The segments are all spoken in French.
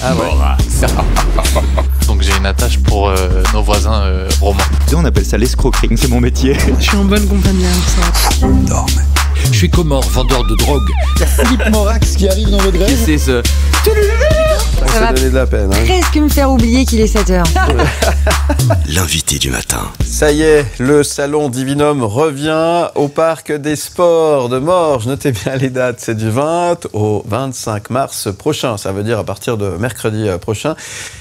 Ah ouais. Donc j'ai une attache pour nos voisins romains. On appelle ça l'escroquerie, c'est mon métier. Je suis en bonne compagnie avec ça. Je suis Comore, vendeur de drogue. Philippe Morax qui arrive dans votre grève. C'est ce... Ça va donner de la peine. Hein. Presque me faire oublier qu'il est 7h. L'invité du matin. Ça y est, le salon Divinum revient au Parc des Sports de Morges. Notez bien les dates, c'est du 20 au 25 mars prochain. Ça veut dire à partir de mercredi prochain.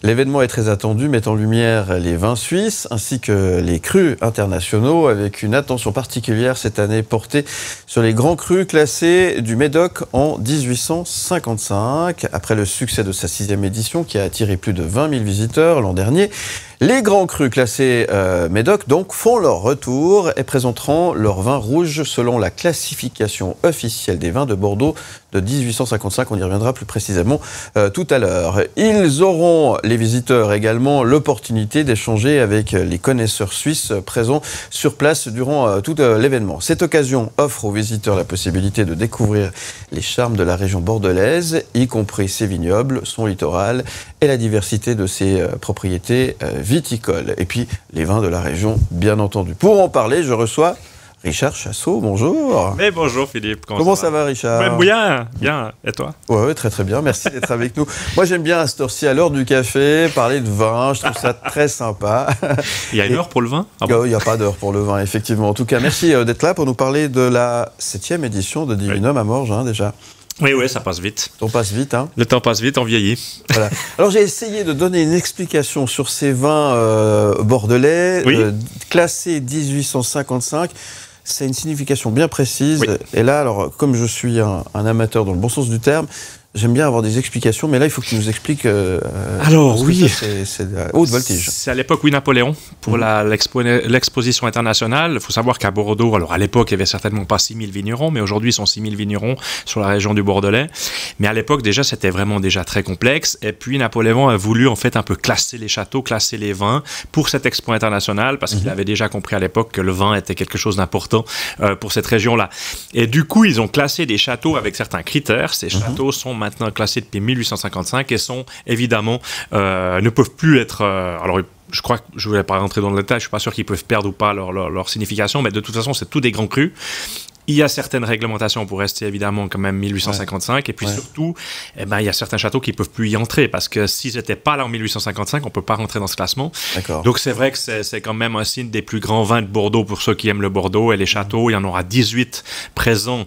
L'événement est très attendu, met en lumière les vins suisses ainsi que les crus internationaux, avec une attention particulière cette année portée sur les grands crus classés du Médoc en 1855. Après le succès de sa 6e édition qui a attiré plus de 20 000 visiteurs l'an dernier, les grands crus classés Médoc donc font leur retour et présenteront leurs vins rouges selon la classification officielle des vins de Bordeaux de 1855. On y reviendra plus précisément tout à l'heure. Ils auront, les visiteurs également, l'opportunité d'échanger avec les connaisseurs suisses présents sur place durant tout l'événement. Cette occasion offre aux visiteurs la possibilité de découvrir les charmes de la région bordelaise, y compris ses vignobles, son littoral et la diversité de ses propriétés viticoles. Et puis les vins de la région, bien entendu. Pour en parler, je reçois Richard Chassot, bonjour. Mais bonjour Philippe. Comment ça va Richard? Ouais, bien, bien. Et toi? Ouais, très très bien. Merci d'être avec nous. Moi j'aime bien à cette heure-ci, à l'heure du café, parler de vin. Je trouve ça très sympa. Il y a une heure pour le vin? Il n'y a pas d'heure pour le vin, effectivement. En tout cas, merci d'être là pour nous parler de la 7e édition de Divinum à Morges, déjà. Oui, ça passe vite. On passe vite, hein. Le temps passe vite, on vieillit. Voilà. Alors j'ai essayé de donner une explication sur ces vins bordelais, classés 1855. C'est une signification bien précise. Oui. Et là, alors, comme je suis un amateur dans le bon sens du terme, j'aime bien avoir des explications, mais là, il faut que tu nous expliques. Alors, oui. C'est haute voltige. C'est à l'époque, Napoléon, pour l'exposition internationale. Il faut savoir qu'à Bordeaux, alors à l'époque, il n'y avait certainement pas 6000 vignerons, mais aujourd'hui, ils sont 6000 vignerons sur la région du Bordelais. Mais à l'époque, déjà, c'était vraiment déjà très complexe. Et puis, Napoléon a voulu, en fait, un peu classer les châteaux, classer les vins pour cette expo internationale, parce qu'il avait déjà compris à l'époque que le vin était quelque chose d'important pour cette région-là. Et du coup, ils ont classé des châteaux avec certains critères. Ces châteaux sont maintenant classés depuis 1855 et sont évidemment ne peuvent plus être alors je crois que je ne vais pas rentrer dans le détail, je ne suis pas sûr qu'ils peuvent perdre ou pas leur signification, mais de toute façon c'est tous des grands crus. Il y a certaines réglementations pour rester évidemment quand même 1855 et puis surtout il y a certains châteaux qui ne peuvent plus y entrer parce que s'ils n'étaient pas là en 1855 on ne peut pas rentrer dans ce classement. Donc c'est vrai que c'est quand même un signe des plus grands vins de Bordeaux pour ceux qui aiment le Bordeaux et les châteaux. Il y en aura 18 présents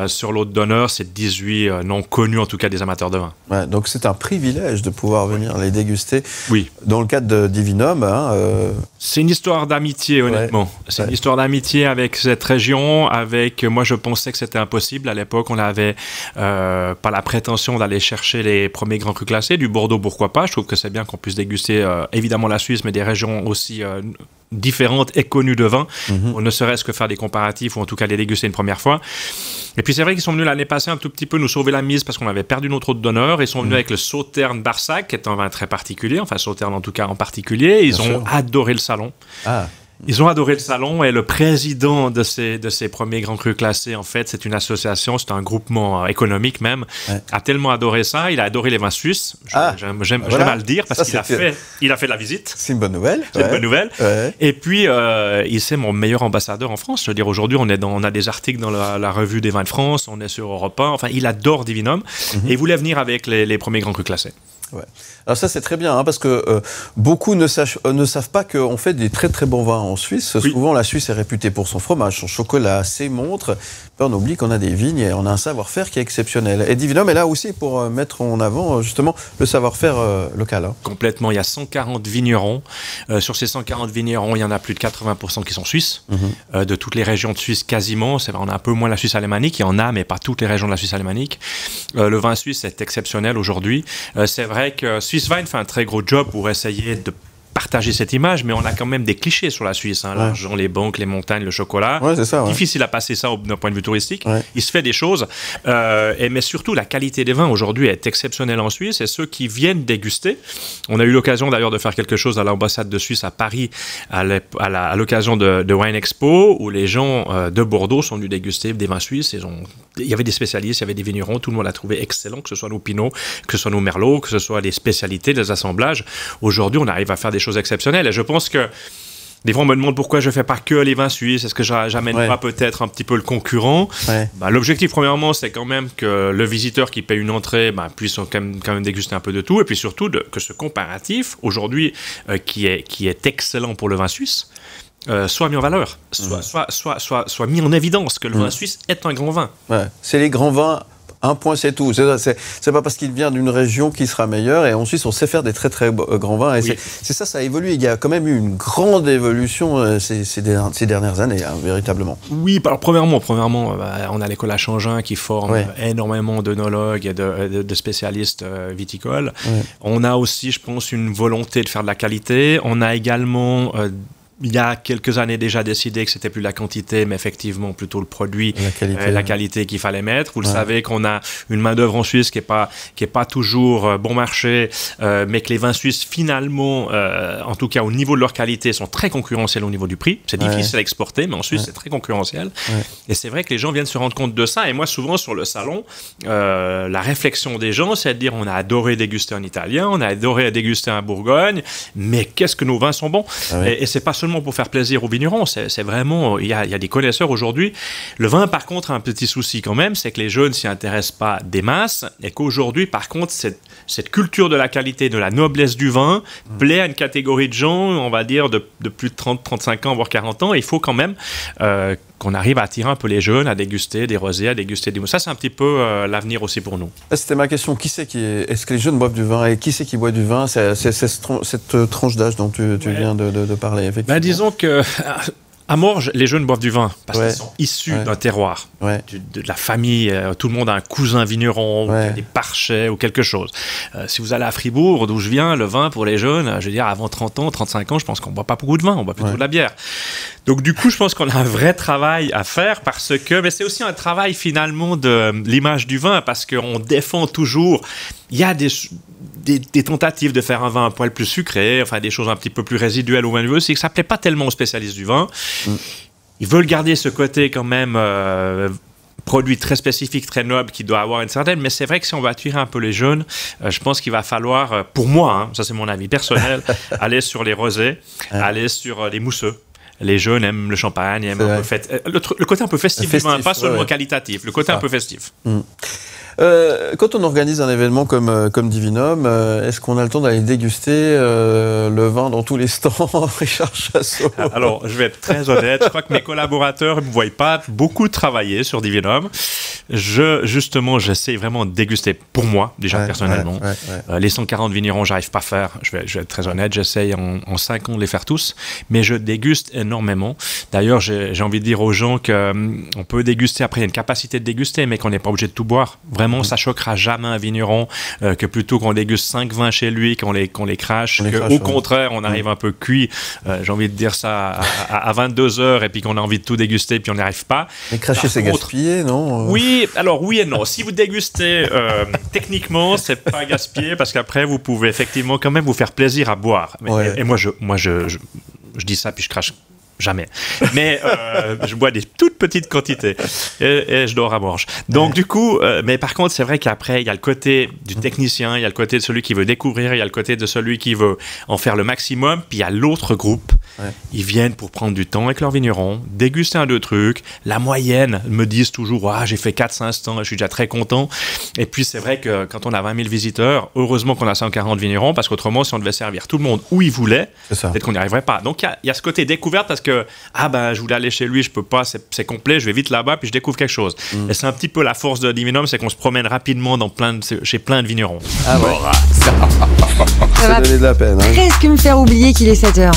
sur l'hôte d'honneur, c'est 18 non connus en tout cas des amateurs de vin. Ouais, donc c'est un privilège de pouvoir venir les déguster dans le cadre de Divinum. C'est une histoire d'amitié honnêtement. C'est une histoire d'amitié avec cette région, avec moi je pensais que c'était impossible à l'époque. On n'avait pas la prétention d'aller chercher les premiers grands crus classés. Du Bordeaux, pourquoi pas. Je trouve que c'est bien qu'on puisse déguster évidemment la Suisse, mais des régions aussi différentes et connues de vin. On ne serait-ce que faire des comparatifs ou en tout cas les déguster une première fois. Et puis c'est vrai qu'ils sont venus l'année passée un tout petit peu nous sauver la mise parce qu'on avait perdu notre hôte d'honneur. Ils sont venus avec le Sauternes Barsac, qui est un vin très particulier, enfin Sauternes en tout cas en particulier. Ils ont adoré le salon. Ils ont adoré le salon et le président de ces premiers grands crus classés, en fait, c'est une association, c'est un groupement économique même, a tellement adoré ça. Il a adoré les vins suisses. J'aime à le dire parce qu'il a fait la visite. C'est une bonne nouvelle. C'est une bonne nouvelle. Et puis, c'est mon meilleur ambassadeur en France. Je veux dire, aujourd'hui, on a des articles dans la revue des vins de France, on est sur Europe 1. Enfin, il adore Divinum et il voulait venir avec les premiers grands crus classés. Alors ça c'est très bien parce que beaucoup ne savent pas qu'on fait des très très bons vins en Suisse. Souvent la Suisse est réputée pour son fromage, son chocolat, ses montres. On oublie qu'on a des vignes et on a un savoir-faire qui est exceptionnel. Et Divinum est là aussi pour mettre en avant justement le savoir-faire local. Complètement, il y a 140 vignerons. Sur ces 140 vignerons, il y en a plus de 80% qui sont suisses. De toutes les régions de Suisse quasiment. On a un peu moins la Suisse alémanique, il y en a mais pas toutes les régions de la Suisse alémanique. Le vin suisse est exceptionnel aujourd'hui. C'est vrai que Swiss Wine fait un très gros job pour essayer de partager cette image, mais on a quand même des clichés sur la Suisse. Hein, l'argent, les banques, les montagnes, le chocolat. Ouais, c'est ça. Difficile à passer ça d'un point de vue touristique. Ouais. Il se fait des choses. Mais surtout, la qualité des vins aujourd'hui est exceptionnelle en Suisse. Et ceux qui viennent déguster, on a eu l'occasion d'ailleurs de faire quelque chose à l'ambassade de Suisse à Paris à l'occasion de Wine Expo, où les gens de Bordeaux sont venus déguster des vins suisses. Il y avait des spécialistes, il y avait des vignerons. Tout le monde l'a trouvé excellent, que ce soit nos Pinots, que ce soit nos Merlots, que ce soit les spécialités, les assemblages. Aujourd'hui, on arrive à faire des choses exceptionnelles. Et je pense que des fois, on me demande pourquoi je ne fais pas que les vins suisses. Est-ce que j'amène pas peut-être un petit peu le concurrent? L'objectif, premièrement, c'est quand même que le visiteur qui paye une entrée puisse quand même déguster un peu de tout. Et puis surtout, que ce comparatif, aujourd'hui, qui est excellent pour le vin suisse, soit mis en valeur, soit mis en évidence que le vin suisse est un grand vin. Ouais. C'est les grands vins. Un point, c'est tout. C'est pas parce qu'il vient d'une région qu'il sera meilleur. Et en Suisse, on sait faire des très très grands vins. Et c'est ça a évolué. Il y a quand même eu une grande évolution ces dernières années, hein, véritablement. Oui, alors premièrement, on a l'école à Changin qui forme énormément d'œnologues et de spécialistes viticoles. On a aussi, je pense, une volonté de faire de la qualité. On a également il y a quelques années déjà décidé que c'était plus la quantité, mais effectivement plutôt le produit, la qualité qu'il fallait mettre. Vous le savez qu'on a une main d'œuvre en Suisse qui est pas toujours bon marché, mais que les vins suisses finalement, en tout cas au niveau de leur qualité, sont très concurrentiels au niveau du prix. C'est difficile à exporter, mais en Suisse c'est très concurrentiel. Et c'est vrai que les gens viennent se rendre compte de ça. Et moi souvent sur le salon, la réflexion des gens, c'est de dire on a adoré déguster un Italien, on a adoré déguster un Bourgogne, mais qu'est-ce que nos vins sont bons. Et c'est pas seulement pour faire plaisir aux vignerons, c'est vraiment, il y a des connaisseurs aujourd'hui. Le vin, par contre, a un petit souci quand même, c'est que les jeunes s'y intéressent pas des masses, et qu'aujourd'hui, par contre, cette culture de la qualité, de la noblesse du vin, plaît à une catégorie de gens, on va dire, de plus de 30, 35 ans, voire 40 ans. Il faut quand même qu'on arrive à attirer un peu les jeunes, à déguster des rosés, à déguster des mousseux. Ça, c'est un petit peu l'avenir aussi pour nous. C'était ma question. Est-ce que les jeunes boivent du vin? Et qui c'est qui boit du vin? C'est cette tranche d'âge dont tu viens de parler, effectivement. Disons que à Morges, les jeunes boivent du vin parce qu'ils sont issus d'un terroir, de la famille. Tout le monde a un cousin vigneron, ou des parchets ou quelque chose. Si vous allez à Fribourg, d'où je viens, le vin pour les jeunes, je veux dire, avant 30 ans, 35 ans, je pense qu'on ne boit pas beaucoup de vin, on boit plutôt de la bière. Donc du coup, je pense qu'on a un vrai travail à faire parce que, mais c'est aussi un travail finalement de l'image du vin parce qu'on défend toujours. Il y a des tentatives de faire un vin un poil plus sucré, enfin des choses un petit peu plus résiduelles au moins de vue, c'est que ça ne plaît pas tellement aux spécialistes du vin. Ils veulent garder ce côté quand même produit très spécifique, très noble, qui doit avoir une certaine, mais c'est vrai que si on veut attirer un peu les jeunes, je pense qu'il va falloir, pour moi, ça c'est mon avis personnel, aller sur les rosés, aller sur les mousseux. Les jeunes aiment le champagne, aiment un peu le côté un peu festif du vin, pas seulement qualitatif, le côté un peu festif. Quand on organise un événement comme Divinum, est-ce qu'on a le temps d'aller déguster le vin dans tous les stands, Richard Chassot? Alors, je vais être très honnête, je crois que mes collaborateurs ne me voient pas beaucoup travailler sur Divinum. Justement, j'essaie vraiment de déguster pour moi, déjà personnellement. Les 140 vignerons, j'arrive pas à faire, je vais être très honnête, j'essaye en 5 ans de les faire tous, mais je déguste énormément. D'ailleurs, j'ai envie de dire aux gens qu'on peut déguster, après il y a une capacité de déguster, mais qu'on n'est pas obligé de tout boire. Vraiment, ça choquera jamais un vigneron que plutôt qu'on déguste 5 vins chez lui, qu'on les crache, au contraire, on arrive un peu cuit, j'ai envie de dire ça, à 22h, et puis qu'on a envie de tout déguster, puis on n'y arrive pas. Mais cracher, c'est gaspiller, non? Oui, alors oui et non. Si vous dégustez, techniquement, c'est pas gaspiller, parce qu'après, vous pouvez effectivement quand même vous faire plaisir à boire. Et moi, je dis ça, puis je crache jamais. Mais je bois des toutes petites quantités et je dors à Morges. Donc du coup, mais par contre, c'est vrai qu'après, il y a le côté du technicien, il y a le côté de celui qui veut découvrir, il y a le côté de celui qui veut en faire le maximum, puis il y a l'autre groupe. Ils viennent pour prendre du temps avec leurs vignerons, déguster un, deux trucs. La moyenne me disent toujours, j'ai fait 4-5 stands, je suis déjà très content. Et puis c'est vrai que quand on a 20 000 visiteurs, heureusement qu'on a 140 vignerons, parce qu'autrement, si on devait servir tout le monde où il voulait, peut-être qu'on n'y arriverait pas. Donc il y a ce côté découverte, parce que je voulais aller chez lui, je peux pas, c'est complet, je vais vite là-bas, puis je découvre quelque chose. Et c'est un petit peu la force de Divinum, c'est qu'on se promène rapidement chez plein de vignerons. Ah ouais. Ça va donner de la peine. Presque me faire oublier qu'il est 7h.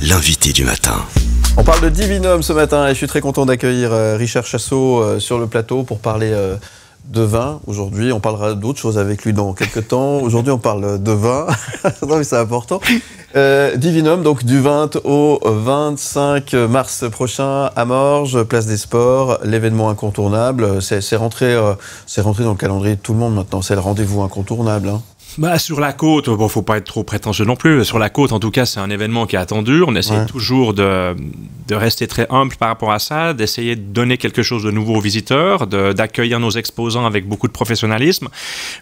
L'invité du matin. On parle de Divinum ce matin et je suis très content d'accueillir Richard Chassot sur le plateau pour parler de vin aujourd'hui. On parlera d'autres choses avec lui dans quelques temps. Aujourd'hui, on parle de vin. Non, mais c'est important. Divinum, donc du 20 au 25 mars prochain à Morges, place des Sports, l'événement incontournable. C'est rentré dans le calendrier de tout le monde maintenant. C'est le rendez-vous incontournable. Hein. Bah, sur la côte, bon, faut pas être trop prétentieux non plus. Sur la côte, en tout cas, c'est un événement qui est attendu. On essaie toujours de rester très humble par rapport à ça, d'essayer de donner quelque chose de nouveau aux visiteurs, d'accueillir nos exposants avec beaucoup de professionnalisme.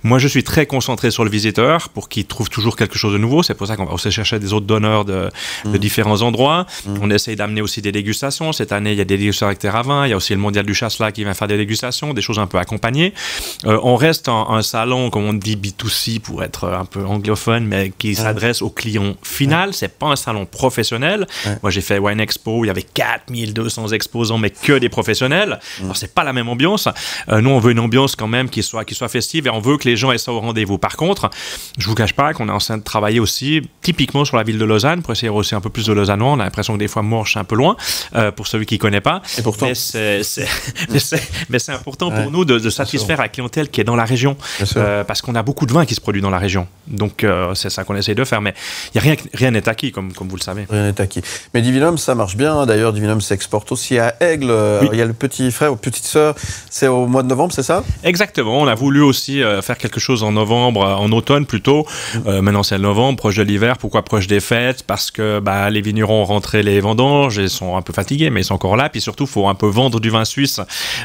Moi, je suis très concentré sur le visiteur pour qu'il trouve toujours quelque chose de nouveau. C'est pour ça qu'on va aussi chercher des autres donneurs de différents endroits. On essaye d'amener aussi des dégustations. Cette année, il y a des dégustations avec Terre à Vin. Il y a aussi le Mondial du Chasselas qui vient faire des dégustations, des choses un peu accompagnées. On reste un salon, comme on dit, B2C pour être un peu anglophone, mais qui s'adresse au client final. C'est pas un salon professionnel. Moi, j'ai fait Wine Expo, il y avait 4200 exposants, mais que des professionnels. Alors, c'est pas la même ambiance. Nous, on veut une ambiance quand même qui soit festive et on veut que les gens aient ça au rendez-vous. Par contre, je vous cache pas qu'on est en train de travailler aussi, typiquement sur la ville de Lausanne, pour essayer aussi un peu plus de Lausannois. On a l'impression que des fois, Morges, c'est un peu loin, pour celui qui connaît pas. Et pourtant. Mais c'est important pour nous de satisfaire la clientèle qui est dans la région. Parce qu'on a beaucoup de vin qui se produit dans la région. Donc, c'est ça qu'on essaye de faire. Mais rien n'est acquis, comme vous le savez. Rien n'est acquis. Mais Divinum, ça marche bien. D'ailleurs, Divinum s'exporte aussi à Aigle. Oui. Il y a le petit frère ou petite sœur. C'est au mois de novembre, c'est ça? Exactement. On a voulu aussi faire quelque chose en novembre, en automne plutôt. Maintenant, c'est le novembre, proche de l'hiver. Pourquoi proche des fêtes? Parce que les vignerons ont rentré les vendanges et sont un peu fatigués, mais ils sont encore là. Puis surtout, il faut un peu vendre du vin suisse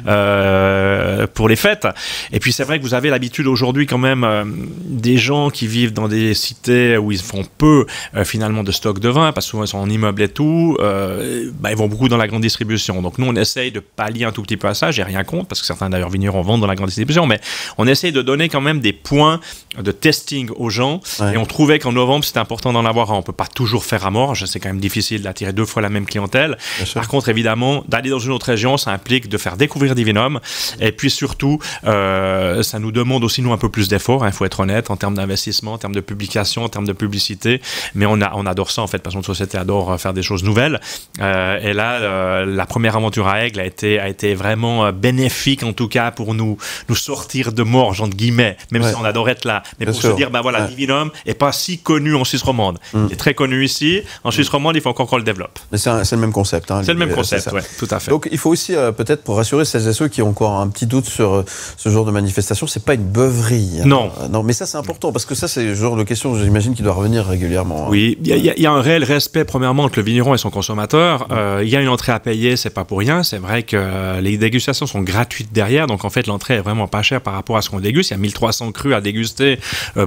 pour les fêtes. Et puis, c'est vrai que vous avez l'habitude aujourd'hui quand même des gens qui vivent dans des cités où ils font peu finalement de stock de vin, parce que souvent ils sont en immeuble et tout, ils vont beaucoup dans la grande distribution. Donc nous, on essaye de pallier un tout petit peu à ça. J'ai rien contre, parce que certains d'ailleurs vignerons vendent dans la grande distribution, mais on essaye de donner quand même des points de testing aux gens. Et on trouvait qu'en novembre, c'était important d'en avoir un. On peut pas toujours faire à Morges, c'est quand même difficile d'attirer 2 fois la même clientèle. Par contre, évidemment, d'aller dans une autre région, ça implique de faire découvrir Divinum. Et puis surtout, ça nous demande aussi, nous, un peu plus d'efforts, il faut être honnête, en termes d'investissement, en termes de publication, en termes de publicité. Mais on adore ça, en fait, parce que notre société adore faire des choses nouvelles. Et là, la première aventure à Aigle a été vraiment bénéfique, en tout cas, pour nous sortir de Morges, entre guillemets, même si on adore être là. Mais pour se dire, Divinum n'est pas si connu en Suisse romande. Il est très connu ici. En Suisse romande, il faut encore qu'on le développe. Mais c'est le même concept. Hein, c'est le même concept, oui, tout à fait. Donc, il faut aussi, peut-être, pour rassurer celles et ceux qui ont encore un petit doute sur ce genre de manifestation, c'est pas une beuverie. Hein. Non, mais ça, c'est important, parce que ça, c'est le genre de question, j'imagine, qui doit revenir régulièrement. Hein. Oui, il y a un réel respect, premièrement, entre le vigneron et son consommateur. Il y a une entrée à payer, c'est pas pour rien. C'est vrai que les dégustations sont gratuites derrière, donc en fait, l'entrée est vraiment pas chère par rapport à ce qu'on déguste. Il y a 1300 crus à déguster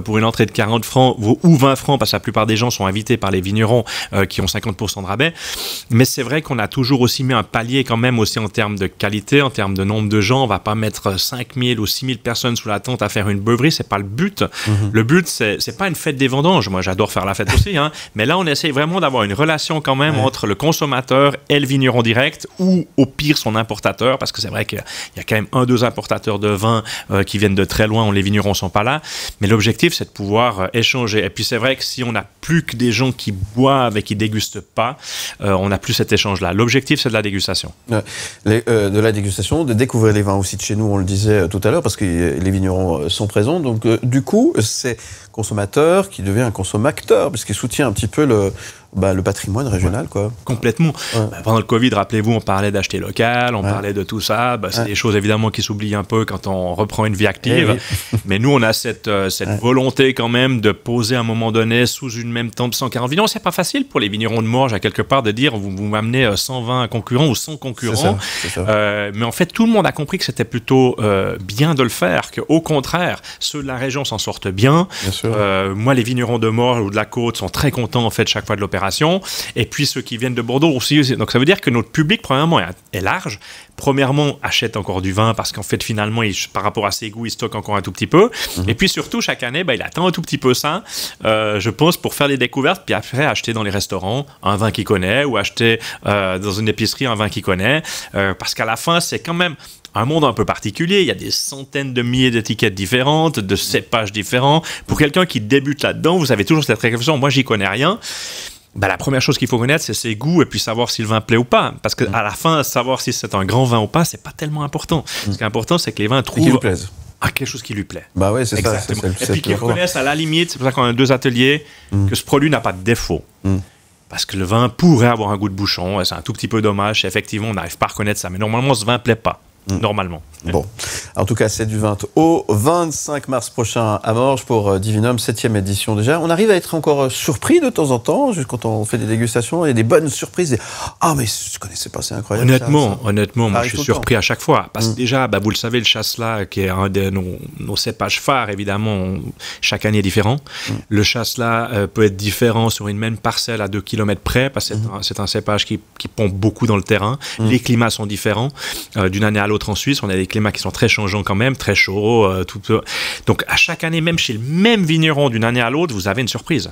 pour une entrée de 40 francs ou 20 francs, parce que la plupart des gens sont invités par les vignerons qui ont 50% de rabais. Mais c'est vrai qu'on a toujours aussi mis un palier quand même aussi en termes de qualité, en termes de nombre de gens. On va pas mettre 5000 ou 6000 personnes sous la tente à faire une beuverie, c'est pas le but. Le but, c'est pas une fête des vendanges. Moi, j'adore faire la fête aussi, hein. Mais là, on essaye vraiment d'avoir une relation quand même entre le consommateur et le vigneron direct, ou au pire son importateur, parce que c'est vrai qu'il y a quand même 1-2 importateurs de vin qui viennent de très loin, où les vignerons sont pas là. Mais l'objectif, c'est de pouvoir échanger. Et puis, c'est vrai que si on n'a plus que des gens qui boivent et qui dégustent pas, on n'a plus cet échange-là. L'objectif, c'est de la dégustation. De la dégustation, de découvrir les vins aussi de chez nous, on le disait tout à l'heure, parce que les vignerons sont présents. Donc, du coup, c'est consommateur qui devient un consommateur, puisqu'il soutient un petit peu le patrimoine régional, quoi. Complètement. Pendant le Covid, rappelez-vous, on parlait d'acheter local, on parlait de tout ça. C'est des choses évidemment qui s'oublient un peu quand on reprend une vie active. Mais nous, on a cette volonté quand même de poser à un moment donné sous une même tente 140 vignerons. C'est pas facile pour les vignerons de Morges à quelque part de dire vous m'amenez 120 concurrents ou 100 concurrents. C'est ça. Mais en fait, tout le monde a compris que c'était plutôt bien de le faire, qu'au contraire, ceux de la région s'en sortent bien. Moi, les vignerons de Morges ou de la côte sont très contents en fait chaque fois de l'opération. Et puis ceux qui viennent de Bordeaux aussi. Donc ça veut dire que notre public, premièrement, est large. Premièrement, achète encore du vin parce qu'en fait, finalement, par rapport à ses goûts, il stocke encore un tout petit peu. Et puis surtout, chaque année, il attend un tout petit peu ça, je pense, pour faire les découvertes, puis après, acheter dans les restaurants un vin qu'il connaît ou acheter dans une épicerie un vin qu'il connaît. Parce qu'à la fin, c'est quand même un monde un peu particulier. Il y a des centaines de milliers d'étiquettes différentes, de cépages différents. Pour quelqu'un qui débute là-dedans, vous avez toujours cette réflexion, moi, j'y connais rien. La première chose qu'il faut connaître, c'est ses goûts et puis savoir si le vin plaît ou pas. Parce qu'à la fin, savoir si c'est un grand vin ou pas, c'est pas tellement important. Ce qui est important, c'est que les vins trouvent... à quelque chose qui lui plaît. Bah oui, c'est ça. Exactement. Et puis qu'ils reconnaissent à la limite, c'est pour ça qu'on a 2 ateliers, que ce produit n'a pas de défaut. Parce que le vin pourrait avoir un goût de bouchon, c'est un tout petit peu dommage, effectivement on n'arrive pas à reconnaître ça, mais normalement ce vin ne plaît pas. Normalement. Bon, en tout cas, c'est du 20 au 25 mars prochain à Morges pour Divinum, 7e édition déjà. On arrive à être encore surpris de temps en temps, juste quand on fait des dégustations, il y a des bonnes surprises. Et, ah, mais je ne connaissais pas, c'est incroyable. Honnêtement, moi je suis surpris à chaque fois. Parce que déjà, vous le savez, le Chasselas, qui est un de nos cépages phares, évidemment, chaque année est différent. Le Chasselas peut être différent sur une même parcelle à 2 km près, parce que c'est un cépage qui pompe beaucoup dans le terrain. Les climats sont différents. D'une année à l'autre en Suisse, on a des climats qui sont très changeants quand même, très chauds. Donc à chaque année, même chez le même vigneron d'une année à l'autre, vous avez une surprise.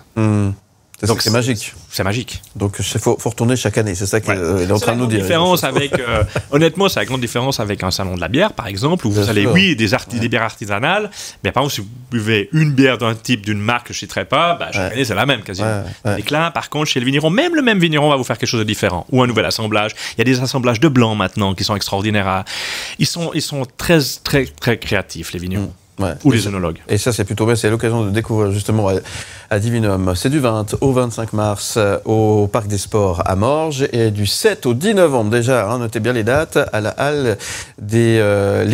Donc c'est magique. C'est magique. Donc il faut retourner chaque année, c'est ça qu'il est en train de nous dire. Honnêtement, c'est la grande différence avec un salon de la bière, par exemple, où vous allez, des bières artisanales, mais par exemple, si vous buvez une bière d'un type, d'une marque que je ne citerai pas, chaque année c'est la même quasiment. Et que là, par contre, chez le vigneron, même le même vigneron va vous faire quelque chose de différent, ou un nouvel assemblage. Il y a des assemblages de blancs maintenant qui sont extraordinaires. Ils sont très, très, très créatifs, les vignerons. Ou les œnologues. Et ça, c'est plutôt bien. C'est l'occasion de découvrir justement à Divinum. C'est du 20 au 25 mars au Parc des Sports à Morges et du 7 au 10 novembre déjà. Notez bien les dates à la halle des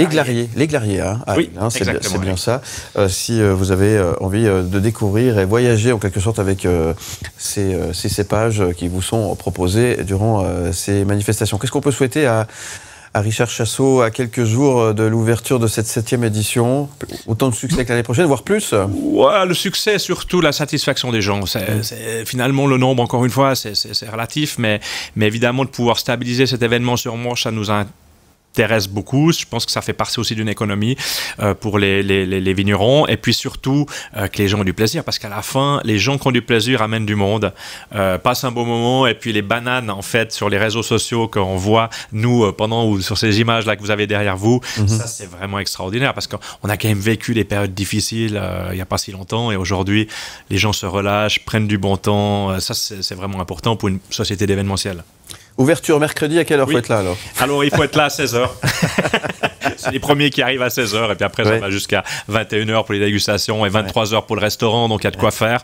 Glariers. Les Glariers, c'est bien ça. Si vous avez envie de découvrir et voyager en quelque sorte avec ces cépages qui vous sont proposés durant ces manifestations. Qu'est-ce qu'on peut souhaiter à Richard Chasseau, à quelques jours de l'ouverture de cette 7e édition? Autant de succès que l'année prochaine, voire plus? Ouais, le succès, surtout la satisfaction des gens. Finalement, le nombre, encore une fois, c'est relatif, mais évidemment, de pouvoir stabiliser cet événement sur Morges, ça nous intéresse beaucoup. Je pense que ça fait partie aussi d'une économie pour les vignerons, et puis surtout que les gens ont du plaisir, parce qu'à la fin, les gens qui ont du plaisir amènent du monde, passent un beau moment, et puis les bananes, en fait, sur les réseaux sociaux qu'on voit, nous, ou sur ces images-là que vous avez derrière vous, ça, c'est vraiment extraordinaire, parce qu'on a quand même vécu des périodes difficiles il n'y a pas si longtemps, et aujourd'hui, les gens se relâchent, prennent du bon temps. Ça, c'est vraiment important pour une société d'événementiel. Ouverture mercredi, à quelle heure faut être là alors? Alors il faut être là à 16h. C'est les premiers qui arrivent à 16h, et puis après ça va jusqu'à 21h pour les dégustations et 23h pour le restaurant, donc il y a de quoi faire.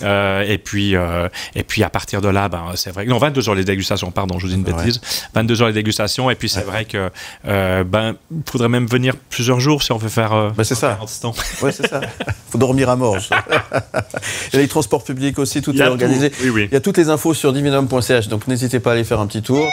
Et puis à partir de là, c'est vrai. Non, 22h les dégustations, pardon, je vous dis une bêtise. 22h les dégustations, et puis c'est vrai que il faudrait même venir plusieurs jours si on veut faire. C'est ça. Ouais, c'est ça. Faut dormir à Morges. Il y a les transports publics aussi, tout est organisé. Oui. Il y a toutes les infos sur divinum.ch, donc n'hésitez pas à aller faire un petit tour.